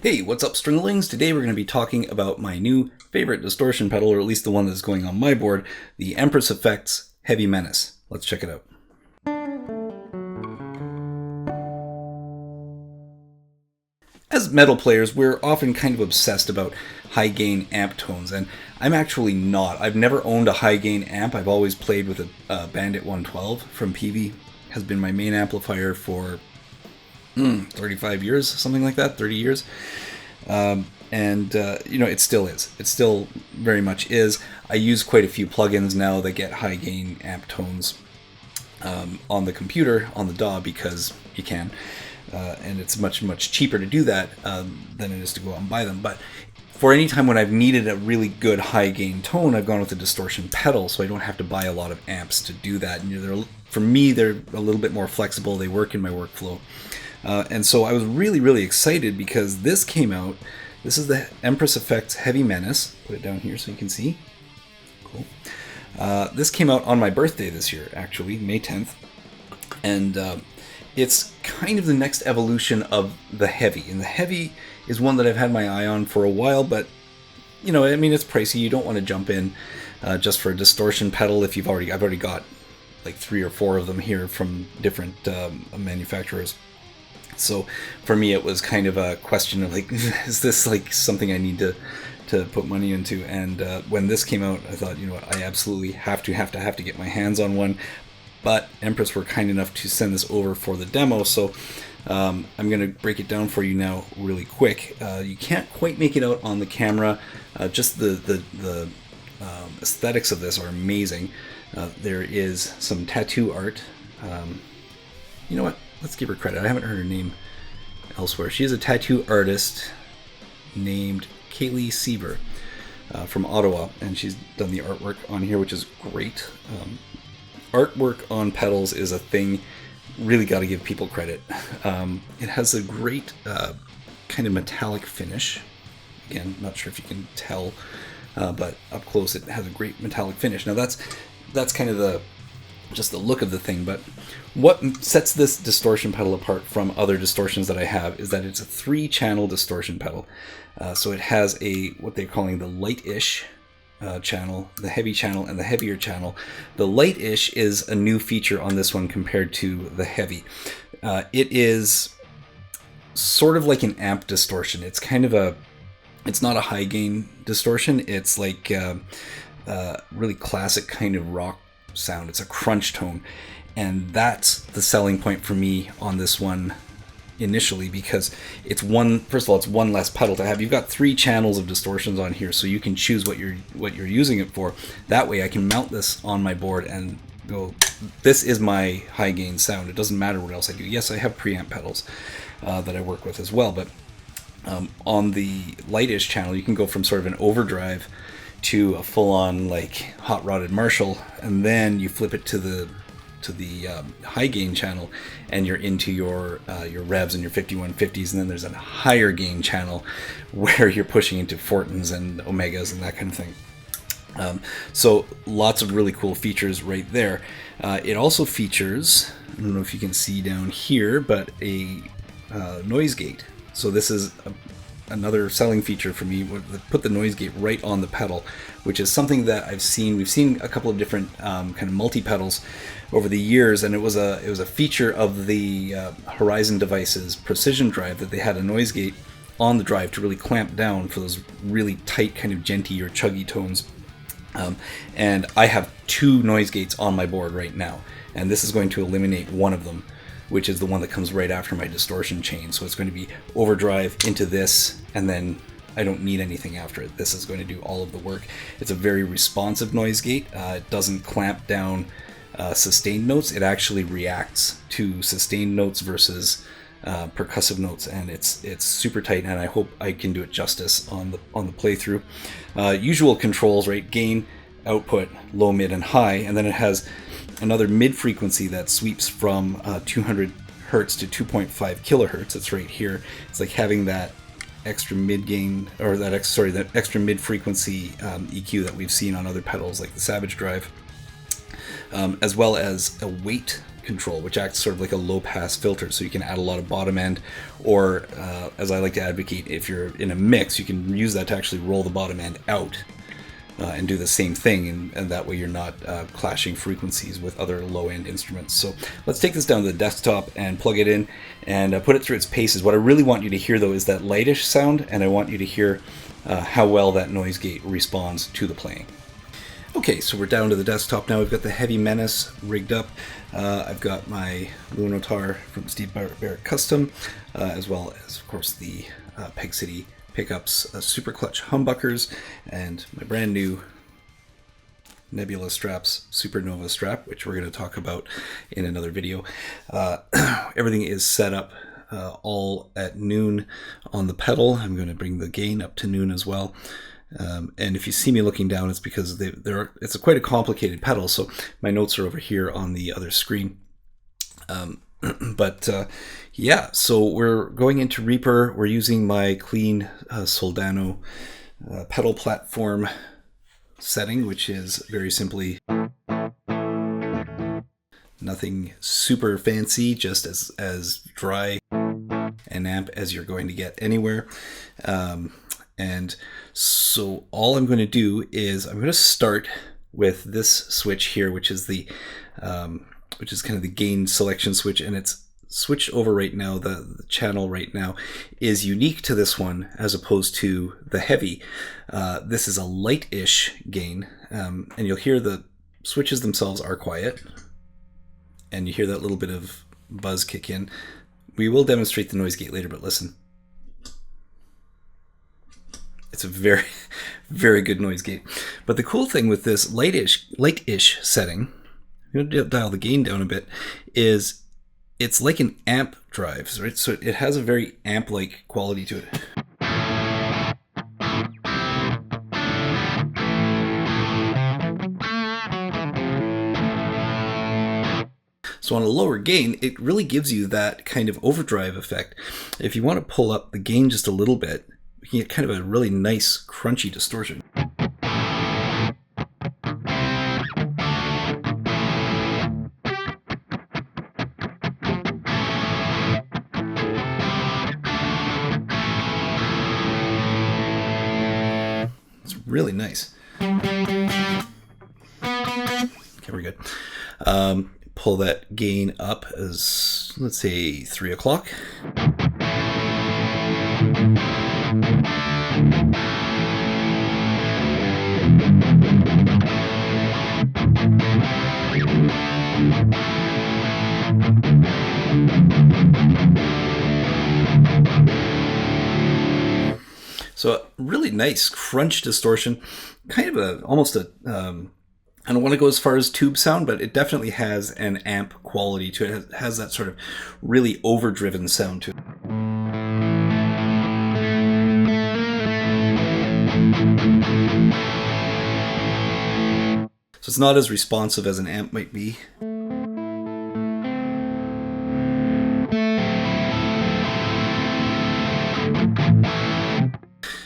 Hey, what's up, Stringlings? Today we're going to be talking about my new favorite distortion pedal, or at least the one that's going on my board, the Empress Effects Heavy Menace. Let's check it out. As metal players, we're often kind of obsessed about high gain amp tones, and I'm actually not. I've never owned a high gain amp. I've always played with a Bandit 112 from Peavey. Has been my main amplifier for 35 years, something like that, 30 years. It still is. It still very much is. I use quite a few plugins now that get high gain amp tones on the computer, on the DAW, because you can. And it's much, much cheaper to do that than it is to go out and buy them. But for any time when I've needed a really good high gain tone, I've gone with a distortion pedal, so I don't have to buy a lot of amps to do that. And for me, they're a little bit more flexible. They work in my workflow. And so I was really, really excited because this came out. This is the Empress Effects Heavy Menace. Put it down here so you can see. Cool. This came out on my birthday this year, actually, May 10th. And it's kind of the next evolution of the Heavy. And the Heavy is one that I've had my eye on for a while, but, it's pricey. You don't want to jump in just for a distortion pedal if I've already got like 3 or 4 of them here from different manufacturers. So for me, it was kind of a question of like, is this like something I need to put money into? And when this came out, I thought, I absolutely have to get my hands on one. But Empress were kind enough to send this over for the demo, so I'm going to break it down for you now really quick. You can't quite make it out on the camera. Just the aesthetics of this are amazing. There is some tattoo art. You know what? Let's give her credit. I haven't heard her name elsewhere. She is a tattoo artist named Kaylee Seaver from Ottawa, and she's done the artwork on here, which is great. Artwork on pedals is a thing. Really got to give people credit. It has a great kind of metallic finish. Again, not sure if you can tell, but up close it has a great metallic finish. Now that's kind of just the look of the thing, but what sets this distortion pedal apart from other distortions that I have is that it's a 3-channel distortion pedal. So it has what they're calling the Lite-ish channel, the heavy channel, and the heavier channel. The Lite-ish is a new feature on this one compared to the heavy. It is sort of like an amp distortion. It's it's not a high gain distortion. It's like really classic kind of rock sound. It's a crunch tone, and that's the selling point for me on this one initially, because it's one less pedal to have. You've got 3 channels of distortions on here, so you can choose what you're using it for. That way I can mount this on my board and go, this is my high gain sound. It doesn't matter what else I do. Yes, I have preamp pedals that I work with as well, but on the Lite-ish channel you can go from sort of an overdrive to a full-on like hot rodded Marshall, and then you flip it to the high gain channel, and you're into your revs and your 5150s, and then there's a higher gain channel where you're pushing into Fortins and Omegas and that kind of thing. So lots of really cool features right there. It also features, I don't know if you can see down here, but a noise gate. So this is another selling feature for me, put the noise gate right on the pedal, which is something that we've seen a couple of different kind of multi-pedals over the years, and it was a feature of the Horizon Devices Precision Drive that they had a noise gate on the drive to really clamp down for those really tight kind of genty or chuggy tones. And I have 2 noise gates on my board right now, and this is going to eliminate one of them, which is the one that comes right after my distortion chain. So it's going to be overdrive into this, and then I don't need anything after it. This is going to do all of the work. It's a very responsive noise gate. It doesn't clamp down sustained notes. It actually reacts to sustained notes versus percussive notes, and it's super tight, and I hope I can do it justice on the playthrough. Usual controls, right? Gain, output, low, mid, and high, and then it has another mid frequency that sweeps from 200 hertz to 2.5 kilohertz. It's right here. It's like having that extra mid gain, or that extra mid frequency EQ that we've seen on other pedals like the Savage Drive, as well as a weight control, which acts sort of like a low pass filter, so you can add a lot of bottom end, or as I like to advocate, if you're in a mix, you can use that to actually roll the bottom end out and do the same thing, and that way you're not clashing frequencies with other low-end instruments. So let's take this down to the desktop and plug it in and put it through its paces. What I really want you to hear though is that lightish sound, and I want you to hear how well that noise gate responds to the playing. Okay, so we're down to the desktop now. We've got the Heavy Menace rigged up. I've got my Lunotar from Steve Barrett Custom, as well as, of course, the Peg City pickups, Super Clutch humbuckers, and my brand new Nebula straps, Supernova strap, which we're going to talk about in another video. Everything is set up all at noon on the pedal. I'm going to bring the gain up to noon as well. And if you see me looking down, it's because it's quite a complicated pedal, so my notes are over here on the other screen. Yeah, so we're going into Reaper. We're using my clean Soldano pedal platform setting, which is very simply nothing super fancy, just as dry an amp as you're going to get anywhere. And so all I'm going to do is I'm going to start with this switch here, which is kind of the gain selection switch, and it's switched over right now. The channel right now is unique to this one as opposed to the heavy. This is a light-ish gain, and you'll hear the switches themselves are quiet, and you hear that little bit of buzz kick in. We will demonstrate the noise gate later, but listen. It's a very, very good noise gate. But the cool thing with this light-ish setting, I'm going to dial the gain down a bit, is it's like an amp drive, right? So it has a very amp-like quality to it. So on a lower gain, it really gives you that kind of overdrive effect. If you want to pull up the gain just a little bit, you can get kind of a really nice crunchy distortion. It's really nice. Okay, we're good. Pull that gain up as, let's say, 3 o'clock. So a really nice crunch distortion, kind of almost a, I don't want to go as far as tube sound, but it definitely has an amp quality to it. It has that sort of really overdriven sound to it. So it's not as responsive as an amp might be.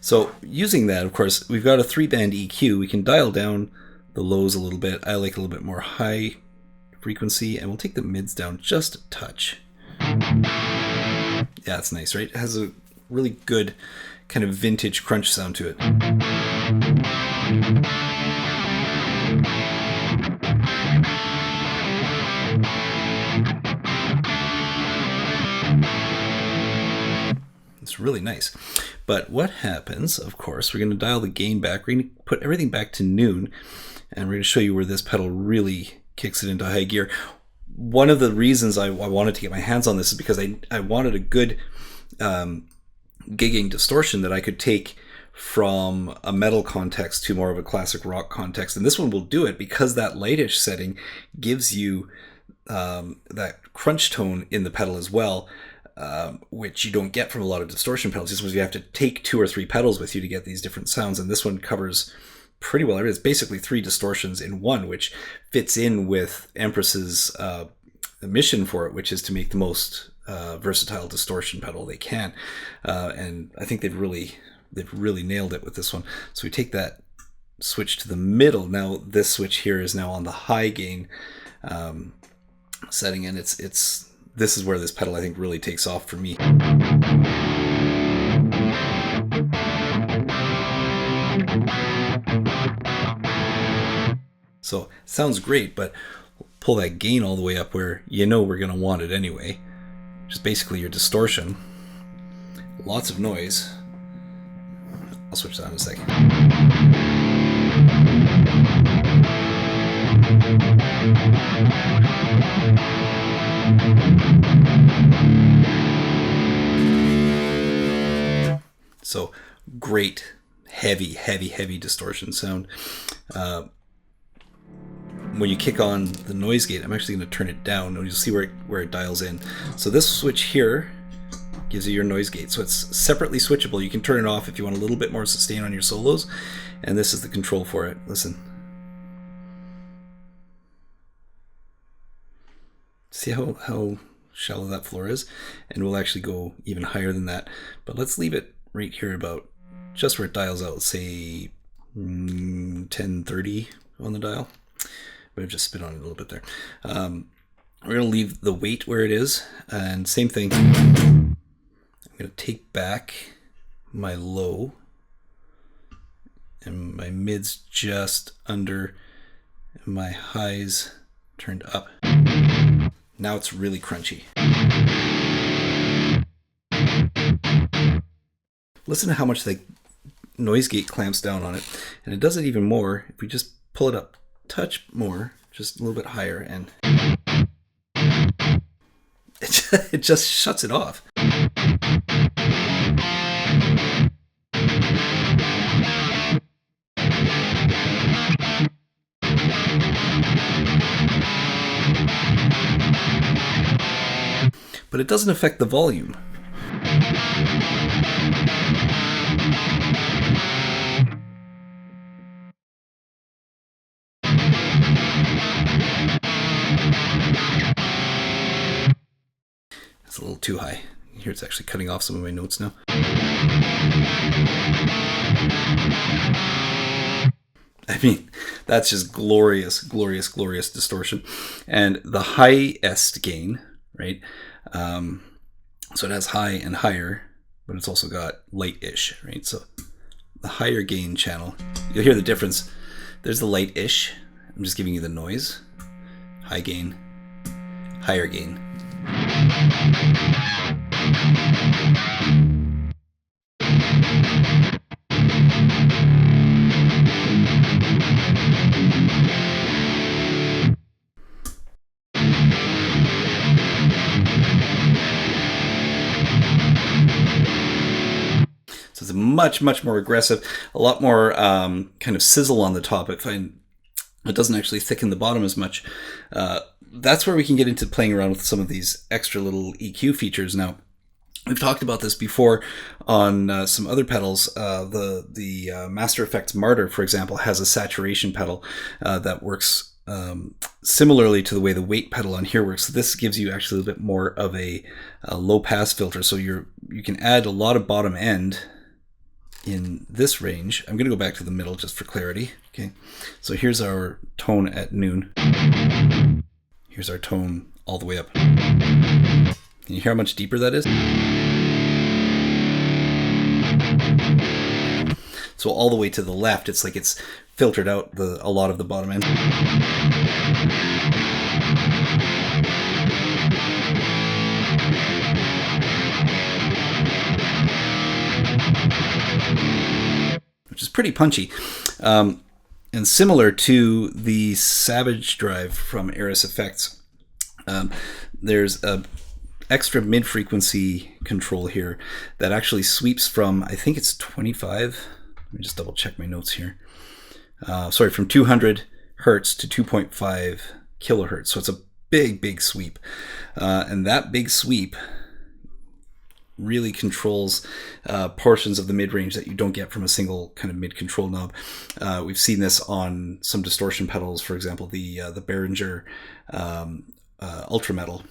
So using that, of course, we've got a 3-band EQ. We can dial down the lows a little bit. I like a little bit more high frequency, and we'll take the mids down just a touch. Yeah, it's nice, right? It has a really good kind of vintage crunch sound to it. It's really nice. But what happens, of course, we're going to dial the gain back. We're going to put everything back to noon, and we're going to show you where this pedal really kicks it into high gear. One of the reasons I wanted to get my hands on this is because I wanted a good gigging distortion that I could take from a metal context to more of a classic rock context. And this one will do it because that lightish setting gives you that crunch tone in the pedal as well. Which you don't get from a lot of distortion pedals. This was you have to take 2 or 3 pedals with you to get these different sounds, and this one covers pretty well. It's basically 3 distortions in one, which fits in with Empress's mission for it, which is to make the most versatile distortion pedal they can. And I think they've really nailed it with this one. So we take that switch to the middle. Now this switch here is now on the high gain setting, and it's this is where this pedal I think really takes off for me. So sounds great, but pull that gain all the way up where you know we're going to want it anyway. Just basically your distortion. Lots of noise. I'll switch that in a second. So great, heavy distortion sound. When you kick on the noise gate, I'm actually going to turn it down, and you'll see where it dials in. So this switch here gives you your noise gate. So it's separately switchable. You can turn it off if you want a little bit more sustain on your solos, and this is the control for it. Listen. See how shallow that floor is? And we'll actually go even higher than that. But let's leave it right here about just where it dials out. Let's say 1030 on the dial. But I've just spit on it a little bit there. We're going to leave the weight where it is. And same thing. I'm going to take back my low. And my mid's just under. And my highs turned up. Now it's really crunchy. Listen to how much the noise gate clamps down on it. And it does it even more if we just pull it up a touch more, just a little bit higher, and it just shuts it off. But it doesn't affect the volume. It's a little too high. Here it's actually cutting off some of my notes now. I mean, that's just glorious distortion. And the highest gain, right? So it has high and higher, but it's also got light-ish, right? So the higher gain channel, you'll hear the difference. There's the light-ish. I'm just giving you the noise. High gain, higher gain. So it's much more aggressive, a lot more kind of sizzle on the top. It doesn't actually thicken the bottom as much. That's where we can get into playing around with some of these extra little EQ features. Now, we've talked about this before on some other pedals. The Master Effects Martyr, for example, has a saturation pedal that works similarly to the way the weight pedal on here works. So this gives you actually a bit more of a low pass filter. So you can add a lot of bottom end in this range. I'm going to go back to the middle just for clarity. Okay, so here's our tone at noon. Here's our tone all the way up. Can you hear how much deeper that is? So all the way to the left, it's like it's filtered out a lot of the bottom end. Which is pretty punchy. And similar to the Savage Drive from Empress Effects, there's a extra mid-frequency control here that actually sweeps from, I think it's 25. Let me just double check my notes here. Sorry, from 200 hertz to 2.5 kilohertz. So it's a big sweep. And that big sweep really controls portions of the mid-range that you don't get from a single kind of mid-control knob. We've seen this on some distortion pedals, for example, the Behringer Ultra Metal.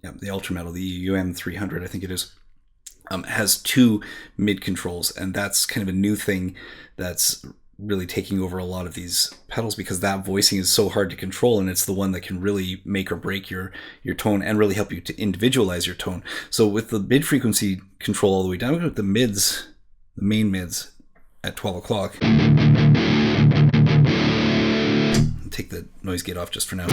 Yeah, the Ultra Metal, the UM300, I think it is, has two mid controls, and that's kind of a new thing that's really taking over a lot of these pedals, because that voicing is so hard to control, and it's the one that can really make or break your tone and really help you to individualize your tone. So with the mid frequency control all the way down, with the mids, the main mids at 12 o'clock. Take the noise gate off just for now.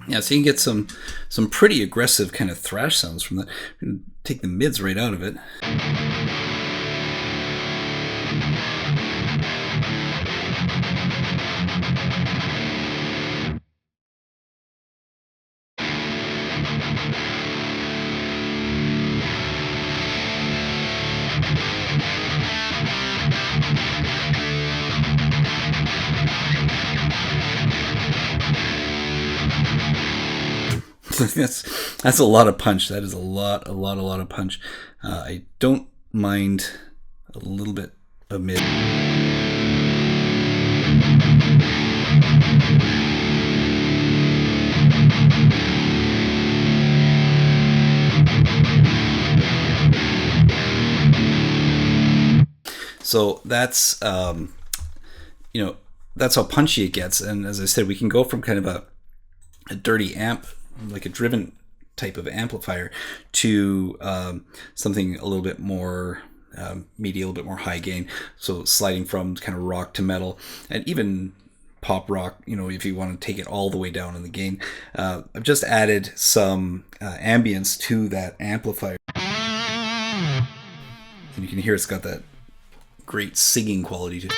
Yeah, so you can get some pretty aggressive kind of thrash sounds from that. Take the mids right out of it. That's a lot of punch. That is a lot of punch. I don't mind a little bit of mid. So that's you know, that's how punchy it gets. And as I said, we can go from kind of a dirty amp, like a driven type of amplifier, to something a little bit more meaty, a little bit more high gain. So sliding from kind of rock to metal, and even pop rock, you know, if you want to take it all the way down in the gain. I've just added some ambience to that amplifier. And you can hear it's got that great singing quality to it.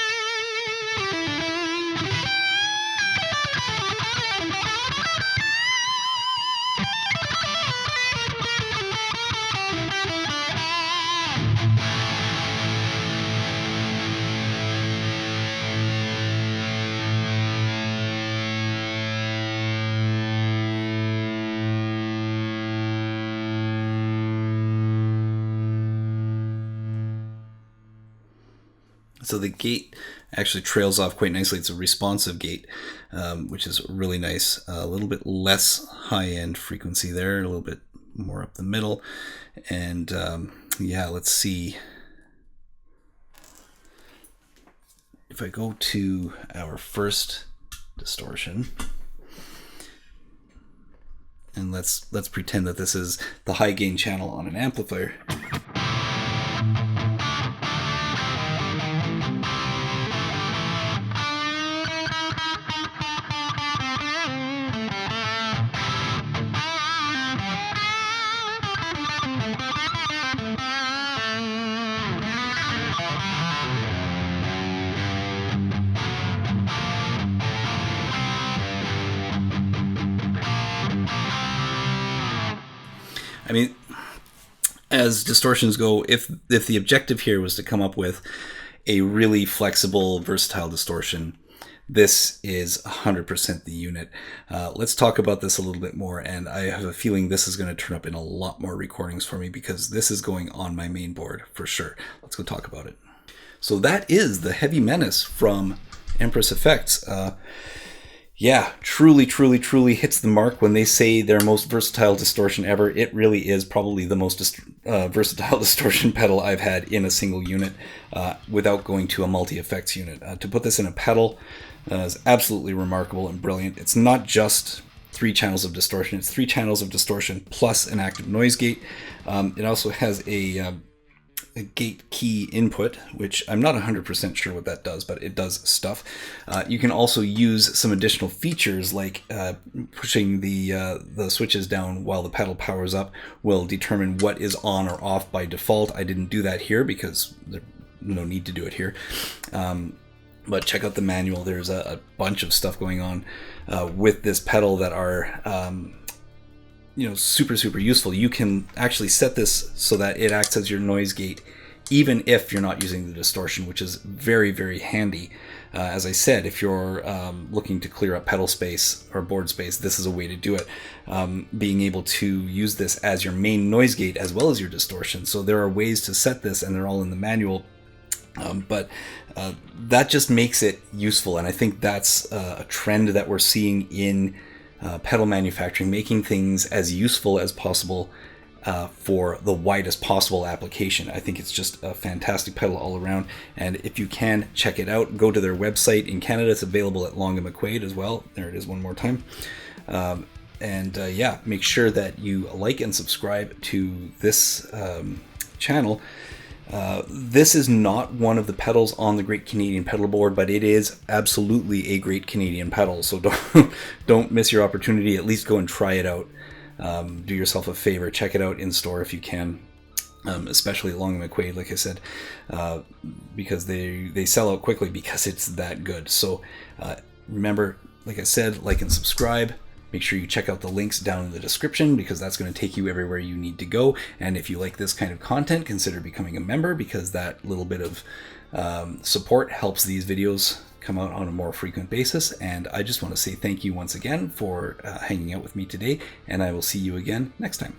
So the gate actually trails off quite nicely. It's a responsive gate, which is really nice. A little bit less high-end frequency there, a little bit more up the middle. And yeah, let's see. If I go to our first distortion, and let's pretend that this is the high gain channel on an amplifier. I mean, as distortions go, if the objective here was to come up with a really flexible, versatile distortion, this is 100% the unit. Let's talk about this a little bit more, and I have a feeling this is going to turn up in a lot more recordings for me, because this is going on my main board for sure. Let's go talk about it. So that is the Heavy Menace from Empress Effects. Yeah, truly hits the mark when they say their most versatile distortion ever. It really is probably the most versatile distortion pedal I've had in a single unit, without going to a multi-effects unit. To put this in a pedal is absolutely remarkable and brilliant. It's not just 3 channels of distortion, it's 3 channels of distortion plus an active noise gate. It also has a a gate key input, which I'm not 100% sure what that does, but it does stuff. You can also use some additional features like pushing the switches down while the pedal powers up will determine what is on or off by default. I didn't do that here because there's no need to do it here. But check out the manual. There's a bunch of stuff going on with this pedal that are super useful. You can actually set this so that it acts as your noise gate even if you're not using the distortion, which is very handy. As I said, if you're looking to clear up pedal space or board space, this is a way to do it. Being able to use this as your main noise gate as well as your distortion. So there are ways to set this, and they're all in the manual. But that just makes it useful, and I think that's a trend that we're seeing in pedal manufacturing, making things as useful as possible for the widest possible application. I think it's just a fantastic pedal all around, and if you can, check it out. Go to their website. In Canada, it's available at Long & McQuaid as well. There it is one more time. Yeah, make sure that you like and subscribe to this channel. This is not one of the pedals on the Great Canadian Pedal Board, but it is absolutely a Great Canadian pedal, so don't miss your opportunity. At least go and try it out. Do yourself a favor, check it out in store if you can, especially Long & McQuaid, like I said, because they sell out quickly because it's that good. So remember, like I said, like and subscribe. Make sure you check out the links down in the description because that's going to take you everywhere you need to go. And if you like this kind of content, consider becoming a member because that little bit of support helps these videos come out on a more frequent basis. And I just want to say thank you once again for hanging out with me today, and I will see you again next time.